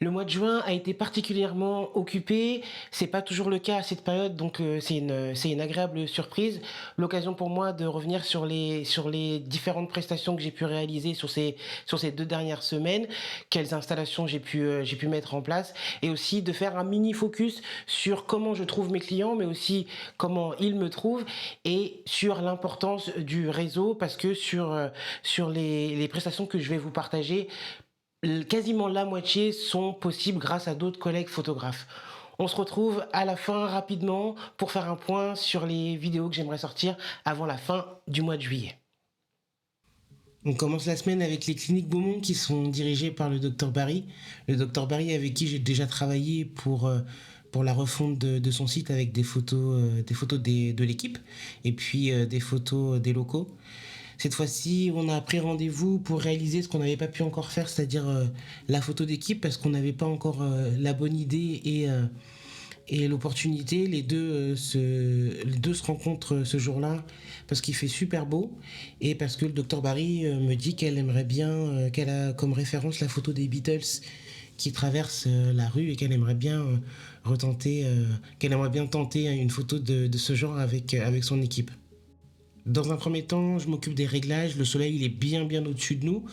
Le mois de juin a été particulièrement occupé. C'est pas toujours le cas à cette période, donc c'est une agréable surprise. L'occasion pour moi de revenir sur les différentes prestations que j'ai pu réaliser sur ces 2 dernières semaines, quelles installations j'ai pu mettre en place et aussi de faire un mini focus sur comment je trouve mes clients, mais aussi comment ils me trouvent et sur l'importance du réseau parce que sur les prestations que je vais vous partager, quasiment la moitié sont possibles grâce à d'autres collègues photographes. On se retrouve à la fin rapidement pour faire un point sur les vidéos que j'aimerais sortir avant la fin du mois de juillet. On commence la semaine avec les cliniques Beaumont qui sont dirigées par le docteur Barry. Le docteur Barry avec qui j'ai déjà travaillé pour la refonte de son site avec des photos de l'équipe et puis des photos des locaux. Cette fois-ci, on a pris rendez-vous pour réaliser ce qu'on n'avait pas pu encore faire, c'est-à-dire la photo d'équipe, parce qu'on n'avait pas encore la bonne idée et l'opportunité. Les deux se rencontrent ce jour-là parce qu'il fait super beau et parce que le docteur Barry me dit qu'elle aimerait bien, qu'elle a comme référence la photo des Beatles qui traversent la rue et qu'elle aimerait bien tenter une photo de ce genre avec son équipe. Dans un premier temps, je m'occupe des réglages. Le soleil, il est bien au-dessus de nous.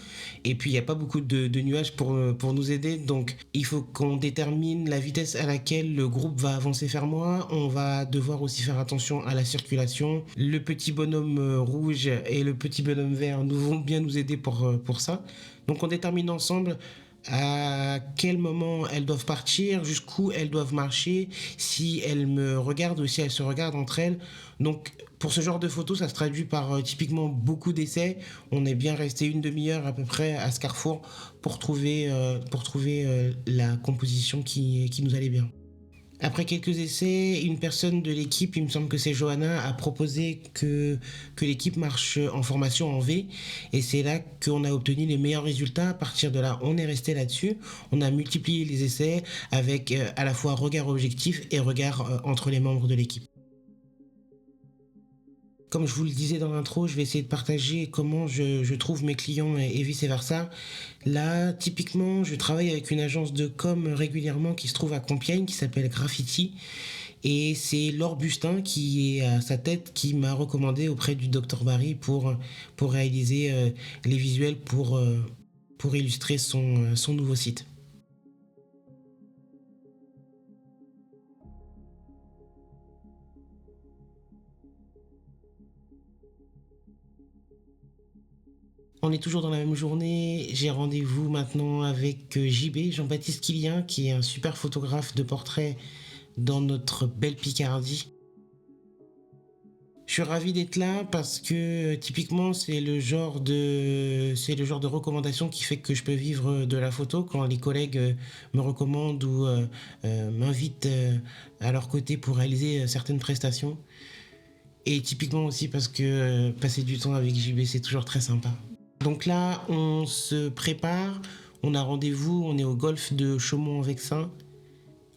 Et puis, il n'y a pas beaucoup de nuages pour nous aider. Donc, il faut qu'on détermine la vitesse à laquelle le groupe va avancer vers moi. On va devoir aussi faire attention à la circulation. Le petit bonhomme rouge et le petit bonhomme vert nous vont bien nous aider pour ça. Donc, on détermine ensemble à quel moment elles doivent partir, jusqu'où elles doivent marcher, si elles me regardent ou si elles se regardent entre elles. Donc pour ce genre de photos, ça se traduit par typiquement beaucoup d'essais. On est bien resté une demi-heure à peu près à ce carrefour pour trouver la composition qui nous allait bien. Après quelques essais, une personne de l'équipe, il me semble que c'est Johanna, a proposé que l'équipe marche en formation en V. Et c'est là qu'on a obtenu les meilleurs résultats. À partir de là, on est resté là-dessus. On a multiplié les essais avec à la fois regard objectif et regard entre les membres de l'équipe. Comme je vous le disais dans l'intro, je vais essayer de partager comment je trouve mes clients et vice versa. Là, typiquement, je travaille avec une agence de com régulièrement qui se trouve à Compiègne, qui s'appelle Graffiti. Et c'est Laure Bustin qui est à sa tête qui m'a recommandé auprès du Dr Barry pour réaliser les visuels pour illustrer son nouveau site. On est toujours dans la même journée. J'ai rendez-vous maintenant avec JB, Jean-Baptiste Quilien, qui est un super photographe de portrait dans notre belle Picardie. Je suis ravi d'être là parce que typiquement c'est le genre de recommandation qui fait que je peux vivre de la photo quand les collègues me recommandent ou m'invitent à leur côté pour réaliser certaines prestations. Et typiquement aussi parce que passer du temps avec JB c'est toujours très sympa. Donc là, on se prépare, on a rendez-vous, on est au golfe de Chaumont-en-Vexin.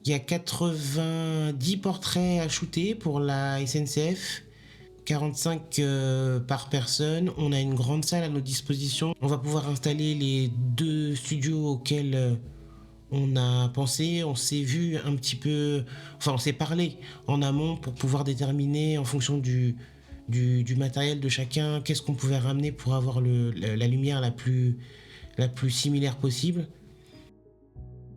Il y a 90 portraits à shooter pour la SNCF, 45 par personne. On a une grande salle à notre disposition. On va pouvoir installer les 2 studios auxquels on a pensé, on s'est vu un petit peu, enfin on s'est parlé en amont pour pouvoir déterminer en fonction du matériel de chacun, qu'est-ce qu'on pouvait ramener pour avoir la lumière la plus similaire possible.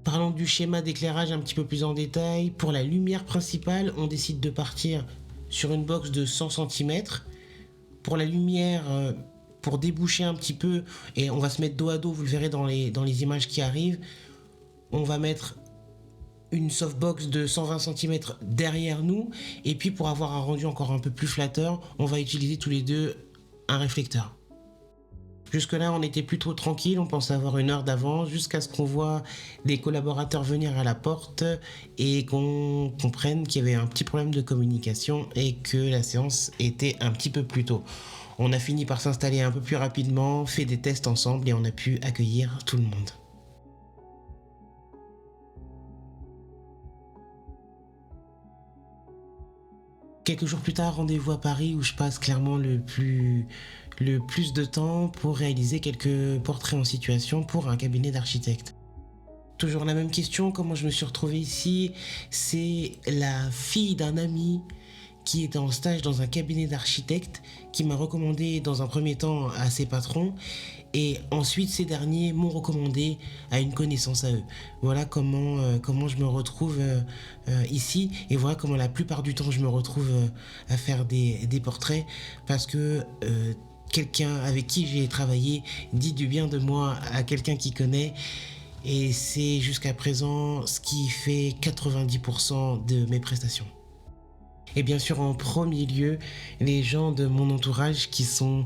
Parlons du schéma d'éclairage un petit peu plus en détail. Pour la lumière principale, on décide de partir sur une box de 100 cm. Pour la lumière, pour déboucher un petit peu, et on va se mettre dos à dos, vous le verrez dans les images qui arrivent, on va mettre une softbox de 120 cm derrière nous, et puis pour avoir un rendu encore un peu plus flatteur, on va utiliser tous les deux un réflecteur. Jusque là on était plutôt tranquille, on pensait avoir 1 heure d'avance jusqu'à ce qu'on voit des collaborateurs venir à la porte et qu'on comprenne qu'il y avait un petit problème de communication et que la séance était un petit peu plus tôt. On a fini par s'installer un peu plus rapidement, fait des tests ensemble et on a pu accueillir tout le monde. Quelques jours plus tard, rendez-vous à Paris où je passe clairement le plus de temps pour réaliser quelques portraits en situation pour un cabinet d'architectes. Toujours la même question, comment je me suis retrouvé ici? C'est la fille d'un ami qui était en stage dans un cabinet d'architecte qui m'a recommandé dans un premier temps à ses patrons et ensuite ces derniers m'ont recommandé à une connaissance à eux. Voilà comment je me retrouve ici et voilà comment la plupart du temps je me retrouve à faire des portraits parce que quelqu'un avec qui j'ai travaillé dit du bien de moi à quelqu'un qui connaît et c'est jusqu'à présent ce qui fait 90% de mes prestations. Et bien sûr, en premier lieu, les gens de mon entourage qui sont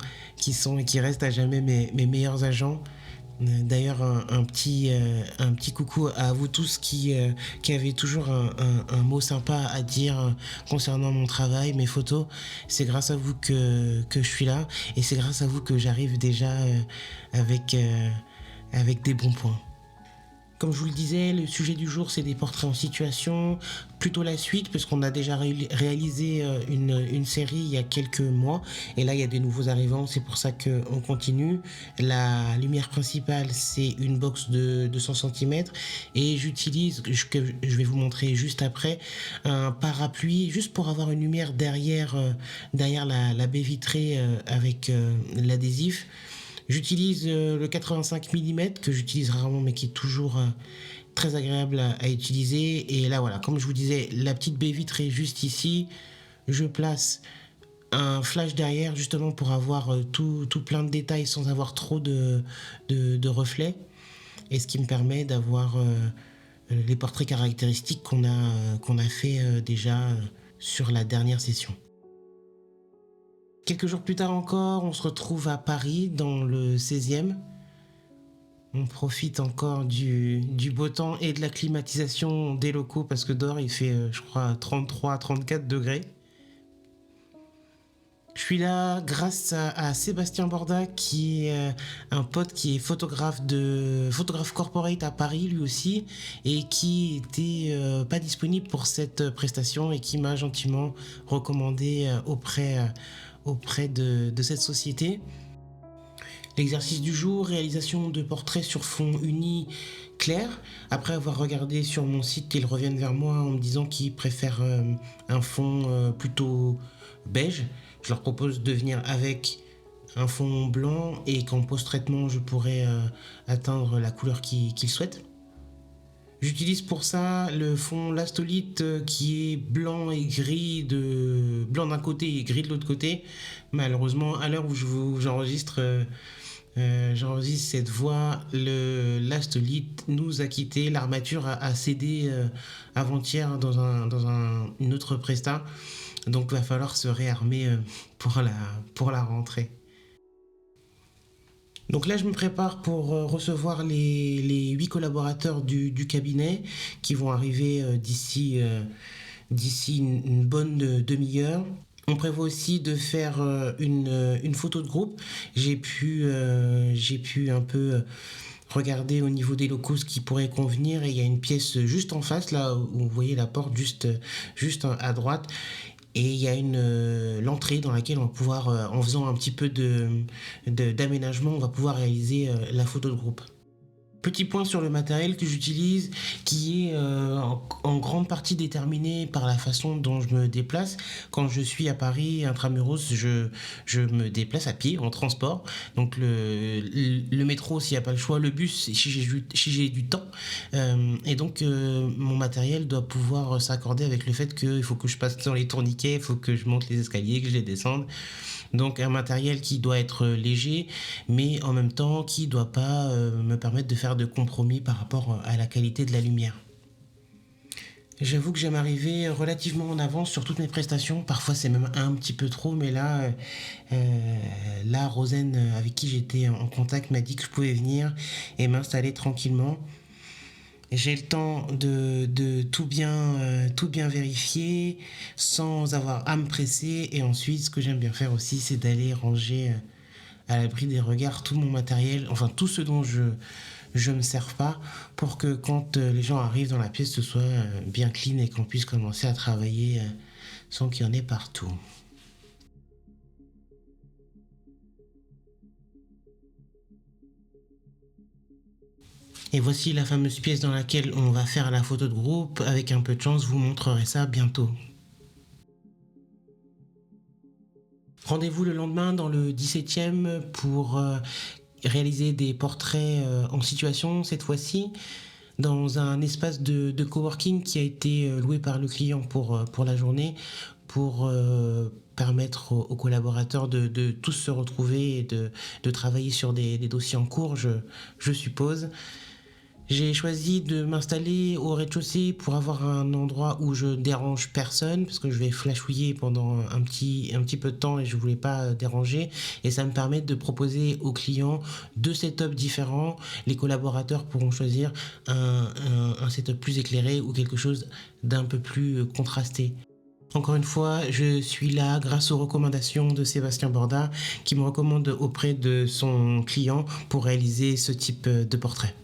et qui restent à jamais mes meilleurs agents. D'ailleurs, un petit coucou à vous tous qui avez toujours un mot sympa à dire concernant mon travail, mes photos. C'est grâce à vous que je suis là et c'est grâce à vous que j'arrive déjà avec, avec des bons points. Comme je vous le disais, le sujet du jour, c'est des portraits en situation, plutôt la suite, parce qu'on a déjà réalisé une série il y a quelques mois, et là, il y a des nouveaux arrivants, c'est pour ça qu'on continue. La lumière principale, c'est une box de 200 cm, et j'utilise, que je vais vous montrer juste après, un parapluie, juste pour avoir une lumière derrière la baie vitrée avec l'adhésif. J'utilise le 85 mm que j'utilise rarement mais qui est toujours très agréable à utiliser. Et là voilà, comme je vous disais, la petite baie vitrée juste ici. Je place un flash derrière justement pour avoir tout plein de détails sans avoir trop de reflets. Et ce qui me permet d'avoir les portraits caractéristiques qu'on a fait déjà sur la dernière session. Quelques jours plus tard encore, on se retrouve à Paris, dans le 16e. On profite encore du beau temps et de la climatisation des locaux parce que dehors il fait, je crois, 33-34 degrés. Je suis là grâce à Sébastien Borda qui est un pote qui est photographe corporate à Paris lui aussi et qui était pas disponible pour cette prestation et qui m'a gentiment recommandé auprès de cette société. L'exercice du jour, réalisation de portraits sur fond uni clair. Après avoir regardé sur mon site, ils reviennent vers moi en me disant qu'ils préfèrent un fond plutôt beige. Je leur propose de venir avec un fond blanc et qu'en post-traitement, je pourrais atteindre la couleur qu'ils souhaitent. J'utilise pour ça le fond Lastolite qui est blanc et gris blanc d'un côté et gris de l'autre côté. Malheureusement, à l'heure où j'enregistre cette voix, le Lastolite nous a quitté. L'armature a cédé avant-hier dans une autre presta. Donc il va falloir se réarmer pour la rentrée. Donc là, je me prépare pour recevoir les 8 collaborateurs du cabinet qui vont arriver d'ici une bonne demi-heure. On prévoit aussi de faire une photo de groupe. J'ai pu un peu regarder au niveau des locaux ce qui pourrait convenir et il y a une pièce juste en face, là où vous voyez la porte juste à droite. Et il y a l'entrée dans laquelle on va pouvoir, en faisant un petit peu d'aménagement, on va pouvoir réaliser la photo de groupe. Petit point sur le matériel que j'utilise qui est en grande partie déterminé par la façon dont je me déplace. Quand je suis à Paris, intramuros, je me déplace à pied, en transport. Donc le métro s'il n'y a pas le choix, le bus si j'ai du temps. Et donc mon matériel doit pouvoir s'accorder avec le fait qu'il faut que je passe dans les tourniquets, il faut que je monte les escaliers, que je les descende. Donc un matériel qui doit être léger, mais en même temps qui ne doit pas me permettre de faire de compromis par rapport à la qualité de la lumière. J'avoue que j'aime arriver relativement en avance sur toutes mes prestations. Parfois c'est même un petit peu trop, mais là, Rosen, avec qui j'étais en contact, m'a dit que je pouvais venir et m'installer tranquillement. J'ai le temps de tout bien vérifier sans avoir à me presser. Et ensuite, ce que j'aime bien faire aussi, c'est d'aller ranger à l'abri des regards tout mon matériel, enfin tout ce dont je me sers pas, pour que quand les gens arrivent dans la pièce, ce soit bien clean et qu'on puisse commencer à travailler sans qu'il y en ait partout. Et voici la fameuse pièce dans laquelle on va faire la photo de groupe. Avec un peu de chance, vous montrerai ça bientôt. Rendez-vous le lendemain dans le 17e pour réaliser des portraits en situation cette fois-ci dans un espace de coworking qui a été loué par le client pour la journée pour permettre aux collaborateurs de tous se retrouver et de travailler sur des dossiers en cours, je suppose. J'ai choisi de m'installer au rez-de-chaussée pour avoir un endroit où je dérange personne parce que je vais flashouiller pendant un petit peu de temps et je voulais pas déranger, et ça me permet de proposer aux clients deux setups différents. Les collaborateurs pourront choisir un setup plus éclairé ou quelque chose d'un peu plus contrasté. Encore une fois, je suis là grâce aux recommandations de Sébastien Borda qui me recommande auprès de son client pour réaliser ce type de portrait.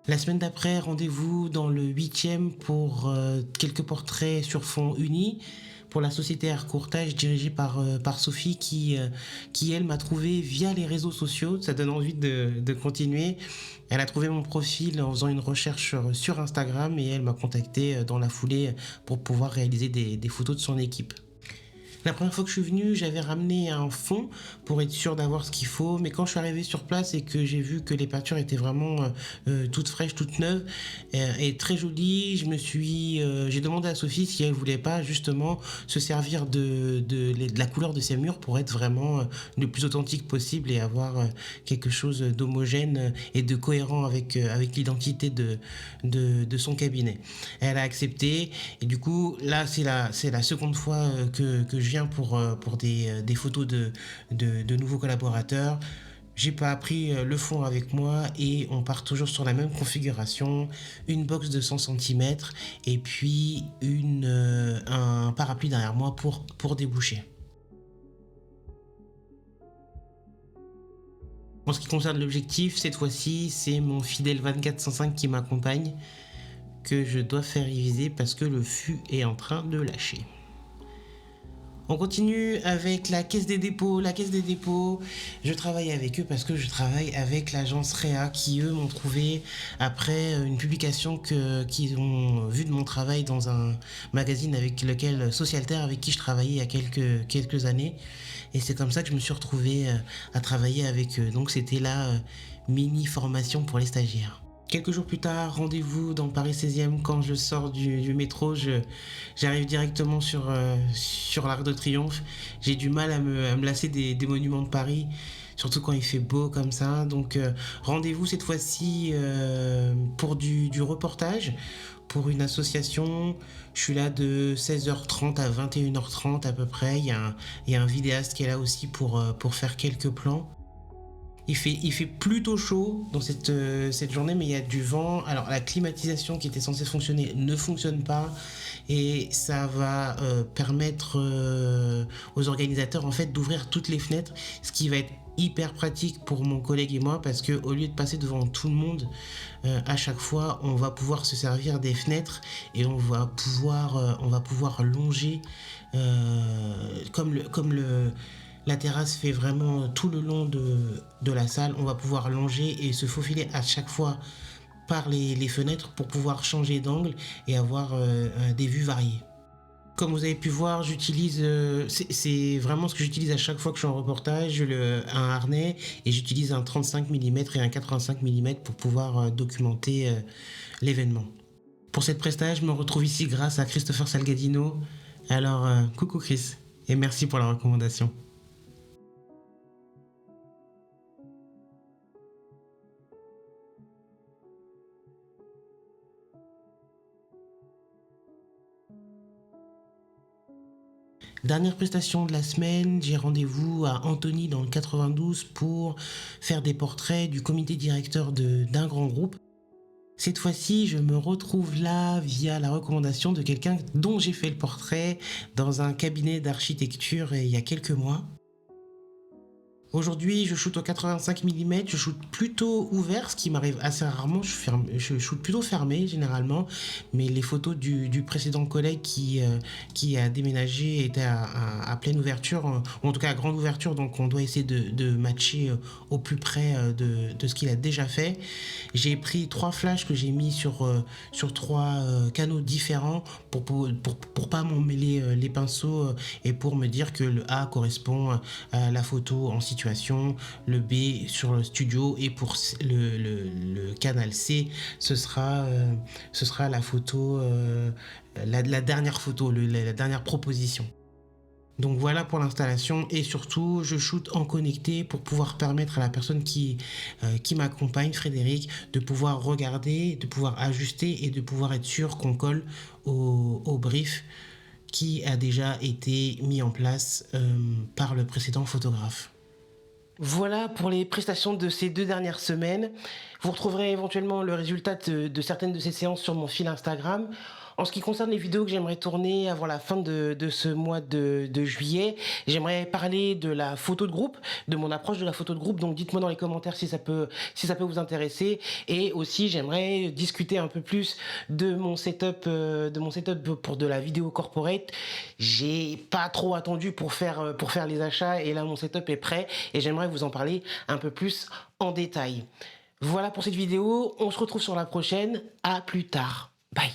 La semaine d'après, rendez-vous dans le 8e pour quelques portraits sur fond uni pour la société Air Courtage dirigée par Sophie qui elle m'a trouvé via les réseaux sociaux. Ça donne envie de continuer. Elle a trouvé mon profil en faisant une recherche sur Instagram et elle m'a contacté dans la foulée pour pouvoir réaliser des photos de son équipe. La première fois que je suis venu, j'avais ramené un fond pour être sûr d'avoir ce qu'il faut, mais quand je suis arrivé sur place et que j'ai vu que les peintures étaient vraiment toutes fraîches, toutes neuves et très jolies, j'ai demandé à Sophie si elle voulait pas justement se servir de la couleur de ses murs pour être vraiment le plus authentique possible et avoir quelque chose d'homogène et de cohérent avec l'identité de son cabinet. Elle a accepté et du coup là c'est la seconde fois que je viens pour des photos de nouveaux collaborateurs. J'ai pas pris le fond avec moi et on part toujours sur la même configuration, une box de 100 cm et puis un parapluie derrière moi pour déboucher. En ce qui concerne l'objectif, cette fois-ci, c'est mon fidèle 24-105 qui m'accompagne, que je dois faire réviser parce que le fût est en train de lâcher. On continue avec la Caisse des dépôts. La Caisse des dépôts, je travaille avec eux parce que je travaille avec l'agence Réa qui, eux, m'ont trouvé après une publication qu'ils ont vue de mon travail dans un magazine avec lequel, Socialterre, avec qui je travaillais il y a quelques années. Et c'est comme ça que je me suis retrouvé à travailler avec eux. Donc c'était la mini formation pour les stagiaires. Quelques jours plus tard, rendez-vous dans Paris 16e. Quand je sors du métro, j'arrive directement sur l'Arc de Triomphe. J'ai du mal à me lasser des monuments de Paris, surtout quand il fait beau comme ça. Donc rendez-vous cette fois-ci pour du reportage, pour une association. Je suis là de 16h30 à 21h30 à peu près. Il y a un vidéaste qui est là aussi pour faire quelques plans. Il fait plutôt chaud dans cette journée, mais il y a du vent. Alors la climatisation qui était censée fonctionner ne fonctionne pas et ça va permettre aux organisateurs en fait d'ouvrir toutes les fenêtres, ce qui va être hyper pratique pour mon collègue et moi parce que au lieu de passer devant tout le monde à chaque fois, on va pouvoir se servir des fenêtres et on va pouvoir longer comme la terrasse fait vraiment tout le long de la salle. On va pouvoir longer et se faufiler à chaque fois par les fenêtres pour pouvoir changer d'angle et avoir des vues variées. Comme vous avez pu voir, c'est vraiment ce que j'utilise à chaque fois que je suis en reportage, un harnais, et j'utilise un 35 mm et un 85 mm pour pouvoir documenter l'événement. Pour cette prestation, je me retrouve ici grâce à Christopher Salgadino. Alors, coucou Chris, et merci pour la recommandation. Dernière prestation de la semaine, j'ai rendez-vous à Antony dans le 92 pour faire des portraits du comité directeur d'un grand groupe. Cette fois-ci, je me retrouve là via la recommandation de quelqu'un dont j'ai fait le portrait dans un cabinet d'architecture il y a quelques mois. Aujourd'hui, je shoot au 85 mm, je shoot plutôt ouvert, ce qui m'arrive assez rarement. Je shoot plutôt fermé généralement, mais les photos du précédent collègue qui a déménagé étaient à pleine ouverture, ou en tout cas à grande ouverture, donc on doit essayer de matcher au plus près de ce qu'il a déjà fait. J'ai pris 3 flashs que j'ai mis sur 3 canaux différents pour pas m'emmêler les pinceaux et pour me dire que le A correspond à la photo en situation, le B sur le studio et pour le canal C, ce sera la photo, la dernière photo, la dernière proposition. Donc voilà pour l'installation et surtout je shoot en connecté pour pouvoir permettre à la personne qui m'accompagne, Frédéric, de pouvoir regarder, de pouvoir ajuster et de pouvoir être sûr qu'on colle au brief qui a déjà été mis en place par le précédent photographe. Voilà pour les prestations de ces 2 dernières semaines. Vous retrouverez éventuellement le résultat de certaines de ces séances sur mon fil Instagram. En ce qui concerne les vidéos que j'aimerais tourner avant la fin de ce mois de juillet, j'aimerais parler de la photo de groupe, de mon approche de la photo de groupe. Donc dites-moi dans les commentaires si ça peut vous intéresser. Et aussi j'aimerais discuter un peu plus de mon setup pour de la vidéo corporate. J'ai pas trop attendu pour faire les achats et là mon setup est prêt et j'aimerais vous en parler un peu plus en détail. Voilà pour cette vidéo, on se retrouve sur la prochaine, à plus tard, bye.